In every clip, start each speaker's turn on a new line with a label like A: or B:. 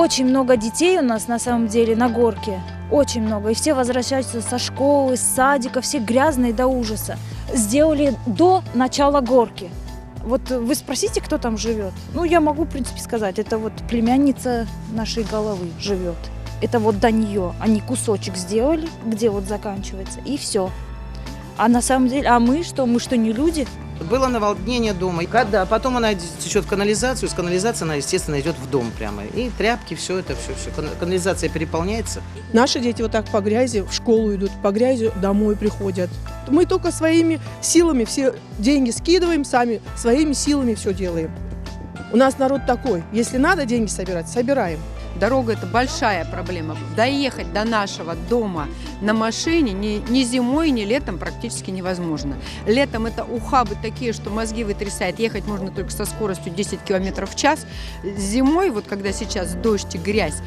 A: Очень много детей у нас на самом деле на горке. Очень много. И все возвращаются со школы, с садика, все грязные до ужаса. Сделали до начала горки. Вот вы спросите, кто там живет. Ну, я могу, в принципе, сказать. Это вот племянница нашей головы живет. Это вот до нее. Они кусочек сделали, где вот заканчивается, и все. А на самом деле, а мы что? Мы что, не люди?
B: Было наводнение дома. Когда потом она течет в канализацию, с канализации она, естественно, идет в дом прямо. И тряпки, все это, все. Канализация переполняется.
C: Наши дети вот так по грязи в школу идут, по грязи домой приходят. Мы только своими силами все деньги скидываем, сами своими силами все делаем. У нас народ такой. Если надо деньги собирать, собираем.
D: Дорога – это большая проблема. Доехать до нашего дома на машине ни зимой, ни летом практически невозможно. Летом это ухабы такие, что мозги вытрясает. Ехать можно только со скоростью 10 км в час. Зимой, вот когда сейчас дождь и грязь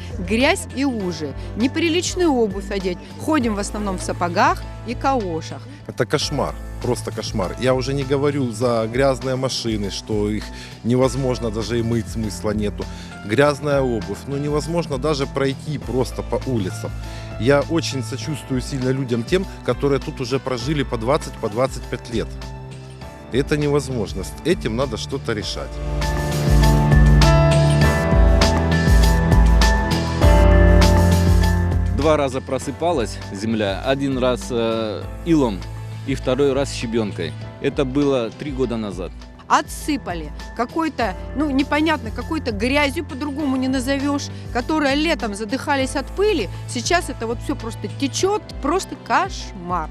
D: и лужи. Неприличную обувь одеть. Ходим в основном в сапогах и калошах.
E: Это кошмар, просто кошмар. Я уже не говорю за грязные машины, что их невозможно даже и мыть, смысла нету. Грязная обувь, невозможно даже пройти просто по улицам. Я очень сочувствую сильно людям тем, которые тут уже прожили по 20-25 лет. Это невозможно. С этим надо что-то решать.
F: Два раза просыпалась земля, один раз илом и второй раз щебенкой. Это было 3 года назад.
D: Отсыпали какой-то, непонятно, какой-то грязью, по-другому не назовешь, которая летом задыхались от пыли. Сейчас это вот все просто течет, просто кошмар.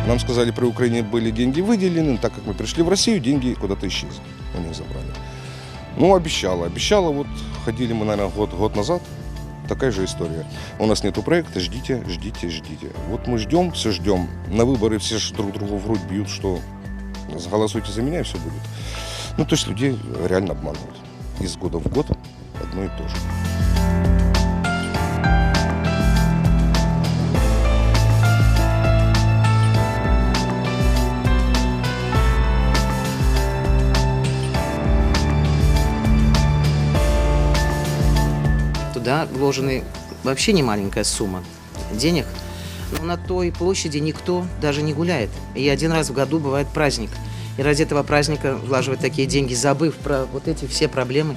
G: Нам сказали, при Украине были деньги выделены, так как мы пришли в Россию, деньги куда-то исчезли, у них забрали. Обещала, вот ходили мы, наверное, год назад, такая же история. У нас нету проекта, ждите. Вот мы ждем, все ждем. На выборы все друг другу в грудь бьют, что голосуйте за меня, и все будет. То есть людей реально обманывают. Из года в год одно и то же.
B: Туда вложены вообще не маленькая сумма денег, но на той площади никто даже не гуляет. И один раз в году бывает праздник. И ради этого праздника влаживать такие деньги, забыв про вот эти все проблемы.